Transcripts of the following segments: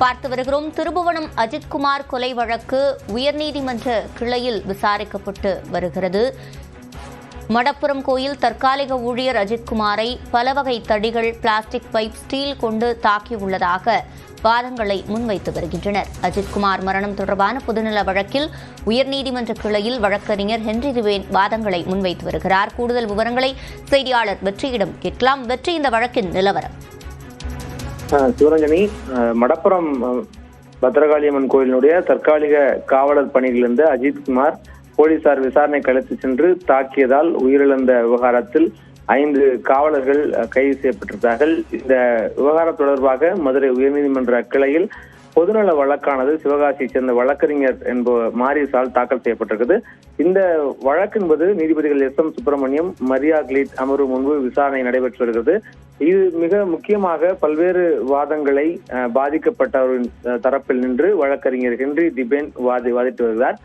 பார்த்து வருகிறோம். திருபுவனம் அஜித்குமார் கொலை வழக்கு உயர்நீதிமன்ற கிளையில் விசாரிக்கப்பட்டு வருகிறது. மடப்புரம் கோயில் தற்காலிக ஊழியர் அஜித்குமாரை பல வகை தடிகள், பிளாஸ்டிக் பைப், ஸ்டீல் கொண்டு தாக்கியுள்ளதாக வாதங்களை முன்வைத்து வருகின்றனர். அஜித்குமார் மரணம் தொடர்பான பொதுநல வழக்கில் உயர்நீதிமன்ற கிளையில் வழக்கறிஞர் ஹென்றி திவேன் வாதங்களை முன்வைத்து வருகிறார். கூடுதல் விவரங்களை செய்தியாளர் வெற்றியிடம் கேட்கலாம். வெற்றி, இந்த வழக்கின் நிலவரம். சிவரஞ்சனி, மடப்புரம் பத்ரகாளியம்மன் கோயிலினுடைய தற்காலிக காவலர் பணியிலிருந்து அஜித்குமார் போலீசார் விசாரணைக்கு அழைத்து சென்று தாக்கியதால் உயிரிழந்த விவகாரத்தில் 5 காவலர்கள் கைது செய்யப்பட்டிருந்தார்கள். இந்த விவகாரம் தொடர்பாக மதுரை உயர்நீதிமன்ற கிளையில் பொதுநல வழக்கானது சிவகாசியை சேர்ந்த வழக்கறிஞர் என்பவர் மாரிசால் தாக்கல் செய்யப்பட்டிருக்கிறது. இந்த வழக்கு என்பது நீதிபதிகள் S.M. சுப்பிரமணியம், மரியா கிளீட் அமர்வு முன்பு விசாரணை நடைபெற்று வருகிறது. இது மிக முக்கியமாக பல்வேறு வாதங்களை பாதிக்கப்பட்டவரின் தரப்பில் நின்று வழக்கறிஞர் ஹென்றி திபேன் வாதிட்டு வருகிறார்.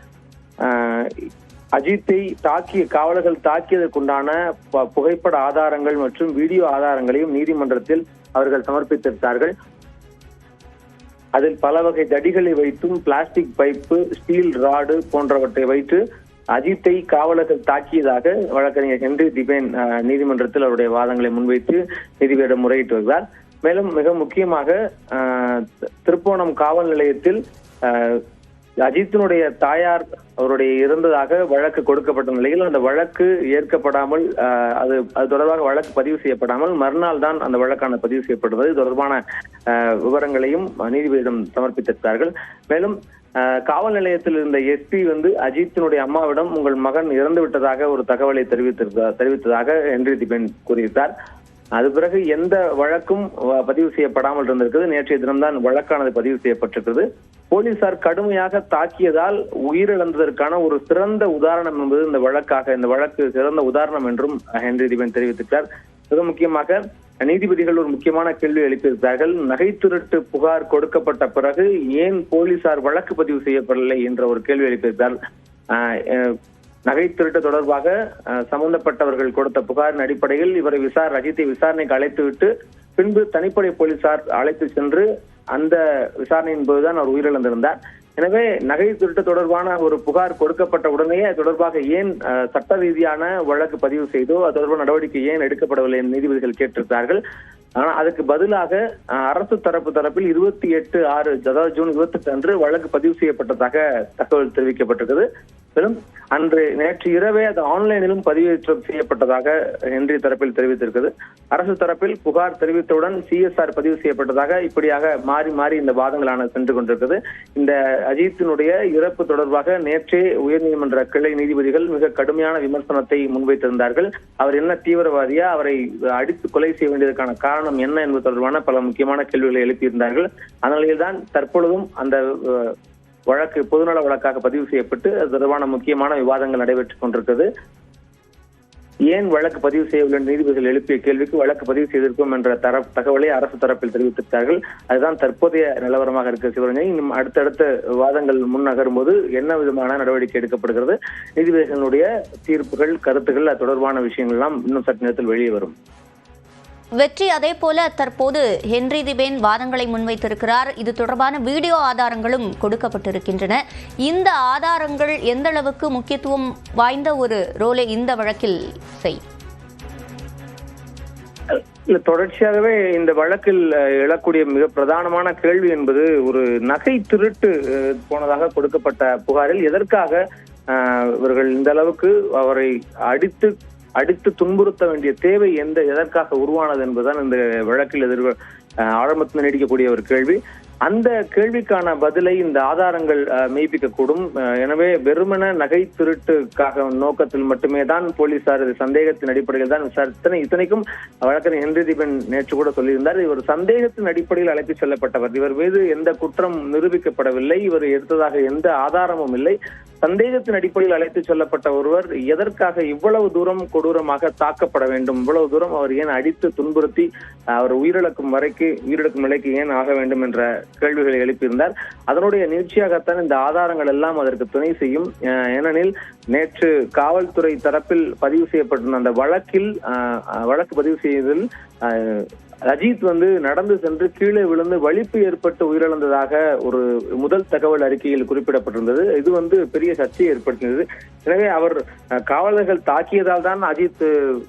அஜித்தை தாக்கிய காவலர்கள் தாக்கியதற்குண்டான புகைப்பட ஆதாரங்கள் மற்றும் வீடியோ ஆதாரங்களையும் நீதிமன்றத்தில் அவர்கள் சமர்ப்பித்திருந்தார்கள். அதில் பல வகை தடிகளை வைத்தும் பிளாஸ்டிக் பைப்பு, ஸ்டீல் ராடு போன்றவற்றை வைத்து அஜித்தை காவலர்கள் தாக்கியதாக வழக்கறிஞர் ஹென்றி திபேன் நீதிமன்றத்தில் அவருடைய வாதங்களை முன்வைத்து நீதிபதியிடம் முறையிட்டு வருகிறார். மேலும் மிக முக்கியமாக திருப்போணம் காவல் நிலையத்தில் அஜித்தினுடைய தாயார் அவருடைய இறந்ததாக வழக்கு கொடுக்கப்பட்ட நிலையில் அந்த வழக்கு ஏற்கப்படாமல் அது தொடர்பாக வழக்கு பதிவு செய்யப்படாமல் மறுநாள் தான் அந்த வழக்கான பதிவு செய்யப்பட்டது. இது தொடர்பான விவரங்களையும் நீதிபதியிடம் சமர்ப்பித்திருக்கிறார்கள். மேலும் காவல் நிலையத்தில் இருந்த SP அஜித்தினுடைய அம்மாவிடம் உங்கள் மகன் இறந்து விட்டதாக ஒரு தகவலை தெரிவித்ததாக ஹென்றி திபேன் கூறியிருந்தார். அது பிறகு எந்த வழக்கும் பதிவு செய்யப்படாமல் இருந்திருக்கிறது. நேற்றைய தினம்தான் வழக்கானது பதிவு செய்யப்பட்டிருக்கிறது. போலீசார் கடுமையாக தாக்கியதால் உயிரிழந்ததற்கான ஒரு சிறந்த உதாரணம் என்பது இந்த வழக்கு சிறந்த உதாரணம் என்றும் ஹென்றி திபேன் தெரிவித்திருக்கிறார். மிக முக்கியமாக நீதிபதிகள் ஒரு முக்கியமான கேள்வி எழுப்பியிருக்கிறார்கள். நகை திருட்டு புகார் கொடுக்கப்பட்ட பிறகு ஏன் போலீசார் வழக்கு பதிவு செய்யப்படவில்லை என்ற ஒரு கேள்வி எழுப்பியிருக்கிறார். நகை திருட்டு தொடர்பாக சம்பந்தப்பட்டவர்கள் கொடுத்த புகாரின் அடிப்படையில் இவரை அஜித்தை விசாரணைக்கு அழைத்துவிட்டு பின்பு தனிப்படை போலீசார் அழைத்து சென்று அந்த விசாரணையின் போதுதான் அவர் உயிரிழந்திருந்தார். எனவே நகை திருட்டு தொடர்பான ஒரு புகார் கொடுக்கப்பட்ட உடனேயே அது தொடர்பாக ஏன் சட்ட ரீதியான வழக்கு பதிவு செய்தோ அது தொடர்பான நடவடிக்கை ஏன் எடுக்கப்படவில்லை என்று நீதிபதிகள் கேட்டிருக்கிறார்கள். ஆனால் அதுக்கு பதிலாக அரசு தரப்பில் 28/6 அதாவது ஜூன் 28 அன்று வழக்கு பதிவு செய்யப்பட்டதாக தகவல் தெரிவிக்கப்பட்டிருக்கிறது. மேலும் நேற்று இரவே அது ஆன்லைனிலும் பதிவேற்றம் செய்யப்பட்டதாக ஹென்றி தரப்பில் தெரிவித்திருக்கிறது. அரசு தரப்பில் புகார் தெரிவித்தவுடன் CSR பதிவு செய்யப்பட்டதாக இப்படியாக மாறி இந்த வாதங்களான சென்று கொண்டிருக்கிறது. இந்த அஜித்தினுடைய இறப்பு தொடர்பாக நேற்றே உயர்நீதிமன்ற கிளை நீதிபதிகள் மிக கடுமையான விமர்சனத்தை முன்வைத்திருந்தார்கள். அவர் என்ன தீவிரவாதியா, அவரை அடித்து கொலை செய்ய வேண்டியதற்கான காரணம் என்ன என்பது தொடர்பான பல முக்கியமான கேள்விகளை எழுப்பியிருந்தார்கள். அதனால்தான் தற்பொழுதும் அந்த வழக்கு பொதுநல வழக்காக பதிவு செய்யப்பட்டு அது தொடர்பான முக்கியமான விவாதங்கள் நடைபெற்றுக் கொண்டிருக்கிறது. ஏன் வழக்கு பதிவு செய்யவில்லை நீதிபதிகள் எழுப்பிய கேள்விக்கு வழக்கு பதிவு செய்திருக்கும் என்ற தகவலை அரசு தரப்பில் தெரிவித்திருக்கிறார்கள். அதுதான் தற்போதைய நிலவரமாக இருக்க சிவரஞ்சனி. இன்னும் அடுத்தடுத்த வாதங்கள் முன்னகரும் போது என்ன விதமான நடவடிக்கை எடுக்கப்படுகிறது, நீதிபதிகளுடைய தீர்ப்புகள், கருத்துக்கள், அது தொடர்பான விஷயங்கள் எல்லாம் இன்னும் சற்று நேரத்தில் வெளியே வரும். வெற்றி, அதே போல தற்போது ஹென்றி திபேன் வாதங்களை முன்வைத்திருக்கிறார். இது தொடர்பான வீடியோ ஆதாரங்களும் கொடுக்கப்பட்டிருக்கின்றன. இந்த ஆதாரங்கள் எந்த அளவுக்கு முக்கியத்துவம் வாய்ந்த ஒரு ரோலை இந்த வழக்கில் செய்யும்? தொடர்ச்சியாகவே இந்த வழக்கில் எழக்கூடிய மிக பிரதானமான கேள்வி என்பது ஒரு நகை திருட்டு போனதாக கொடுக்கப்பட்ட புகாரில் எதற்காக இவர்கள் இந்த அளவுக்கு அவரை அடித்து துன்புறுத்த வேண்டிய தேவை எதற்காக உருவானது என்பதுதான் இந்த வழக்கில் ஆரம்பத்தில் நீடிக்கக்கூடிய ஒரு கேள்வி. அந்த கேள்விக்கான பதிலை இந்த ஆதாரங்கள் மெய்ப்பிக்கக்கூடும். எனவே வெறுமன நகை திருட்டுக்காக நோக்கத்தில் மட்டுமே தான் போலீசார் சந்தேகத்தின் அடிப்படையில் தான் விசாரித்தன. இத்தனைக்கும் வழக்கறிஞர் ஹென்றி திபேன் நேற்று கூட சொல்லியிருந்தார், இவர் சந்தேகத்தின் அடிப்படையில் அழைத்து செல்லப்பட்டவர், இவர் மீது எந்த குற்றம் நிரூபிக்கப்படவில்லை, இவர் எடுத்ததாக எந்த ஆதாரமும் இல்லை, சந்தேகத்தின் அடிப்படையில் அழைத்து செல்லப்பட்ட ஒருவர் எதற்காக இவ்வளவு தூரம் கொடூரமாக தாக்கப்பட வேண்டும், இவ்வளவு தூரம் அவர் ஏன் அடித்து துன்புறுத்தி அவர் உயிரிழக்கும் நிலைக்கு ஏன் ஆக வேண்டும் என்ற கேள்விகளை எழுப்பியிருந்தார். அதனுடைய நீட்சியாகத்தான் இந்த ஆதாரங்கள் எல்லாம் அதற்கு துணை செய்யும். ஏனெனில் நேற்று காவல்துறை தரப்பில் பதிவு செய்யப்பட்டிருந்த அந்த வழக்கு பதிவு செய்வதில் அஜித் நடந்து சென்று கீழே விழுந்து வலிப்பு ஏற்பட்டு உயிரிழந்ததாக ஒரு முதல் தகவல் அறிக்கையில் குறிப்பிடப்பட்டிருந்தது. இது பெரிய சர்ச்சையை ஏற்படுத்தினது. எனவே அவர் காவலர்கள் தாக்கியதால் தான் அஜித்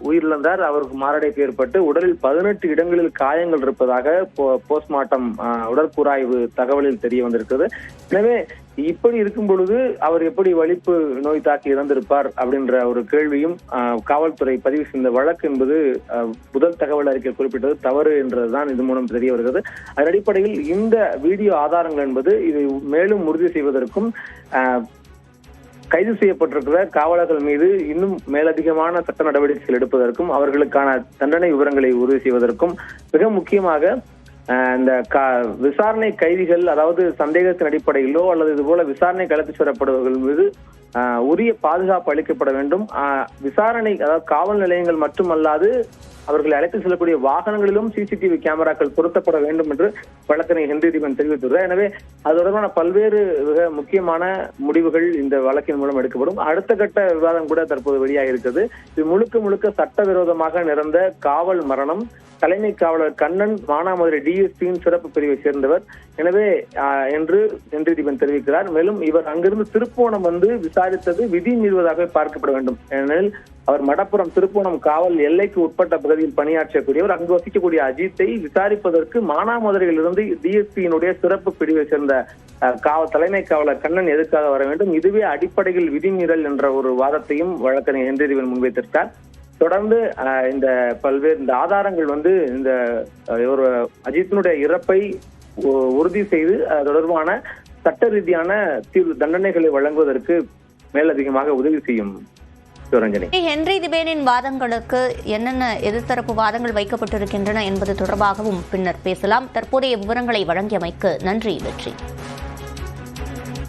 உயிரிழந்தார். அவருக்கு மாரடைப்பு ஏற்பட்டு உடலில் 18 இடங்களில் காயங்கள் இருப்பதாக போஸ்ட்மார்ட்டம் உடற்கூறாய்வு தகவலில் தெரிய வந்திருக்கிறது. எனவே இப்படி இருக்கும் பொழுது அவர் எப்படி வலிப்பு நோய் தாக்கி இறந்திருப்பார் அப்படின்ற ஒரு கேள்வியும் காவல்துறை பதிவு செய்த வழக்கு என்பது முதல் தகவல் அறிக்கை குறிப்பிட்டது தவறு என்றதுதான் இது மூலம் தெரிய வருகிறது. அதன் அடிப்படையில் இந்த வீடியோ ஆதாரங்கள் என்பது இதை மேலும் உறுதி செய்வதற்கும் கைது செய்யப்பட்டிருக்கிற காவலர்கள் மீது இன்னும் மேலதிகமான சட்ட நடவடிக்கைகள் எடுப்பதற்கும் அவர்களுக்கான தண்டனை விவரங்களை உறுதி செய்வதற்கும் மிக முக்கியமாக இந்த விசாரணை கைதிகள், அதாவது சந்தேகத்தின் அடிப்படையிலோ அல்லது இது போல விசாரணை அழைத்து செல்லப்படுபவர்கள் மீது உரிய பாதுகாப்பு அளிக்கப்பட வேண்டும். விசாரணை, அதாவது காவல் நிலையங்கள் மட்டுமல்லாது அவர்களை அழைத்து செல்லக்கூடிய வாகனங்களிலும் சிசிடிவி கேமராக்கள் பொருத்தப்பட வேண்டும் என்று வழக்கறிஞர் ஹென்றி டிபன் தெரிவித்துள்ளார். எனவே அது தொடர்பான பல்வேறு மிக முக்கியமான முடிவுகள் இந்த வழக்கின் மூலம் எடுக்கப்படும். அடுத்த கட்ட விவாதம் கூட தற்போது வெளியாக இருக்கிறது. இது முழுக்க சட்டவிரோதமாக நடந்த காவல் மரணம். தலைமை காவலர் கண்ணன் மானாமதுரை டிஎஸ்பியின் சிறப்பு பிரிவை சேர்ந்தவர். எனவே என்று ஹென்றி டிபன் தெரிவிக்கிறார். மேலும் இவர் அங்கிருந்து திருப்போணம் விசாரித்தது விதி மீறுவதாக பார்க்கப்பட வேண்டும். ஏனெனில் அவர் மடப்புறம் திருப்போணம் காவல் எல்லைக்கு உட்பட்ட பகுதியில் பணியாற்றக்கூடியவர். அங்கு வசிக்கக்கூடிய அஜித்தை விசாரிப்பதற்கு மானாமதுரையிலிருந்து டிஎஸ்பியினுடைய சிறப்பு பிரிவை சேர்ந்த தலைமை காவலர் கண்ணன் எதுக்காக வர வேண்டும்? இதுவே அடிப்படையில் விதிமீறல் என்ற ஒரு வாதத்தையும் வழக்கறிஞர் ஹென்றி டிபன் முன்வைத்திருக்கார். தொடர்ந்து இந்த பல்வேறு இந்த ஆதாரங்கள் இந்த ஒரு அஜித்தினுடைய இறப்பை உறுதி செய்து தொடர்பான சட்ட ரீதியான தண்டனைகளை வழங்குவதற்கு மேலதிகமாக உதவி செய்யும். ஹென்றி டிபனின் வாதங்களுக்கு என்னென்ன எதிர்த்தரப்பு வாதங்கள் வைக்கப்பட்டிருக்கின்றன என்பது தொடர்பாகவும் பின்னர் பேசலாம். தற்போதைய விவரங்களை வழங்கியமைக்கு நன்றி வெற்றி.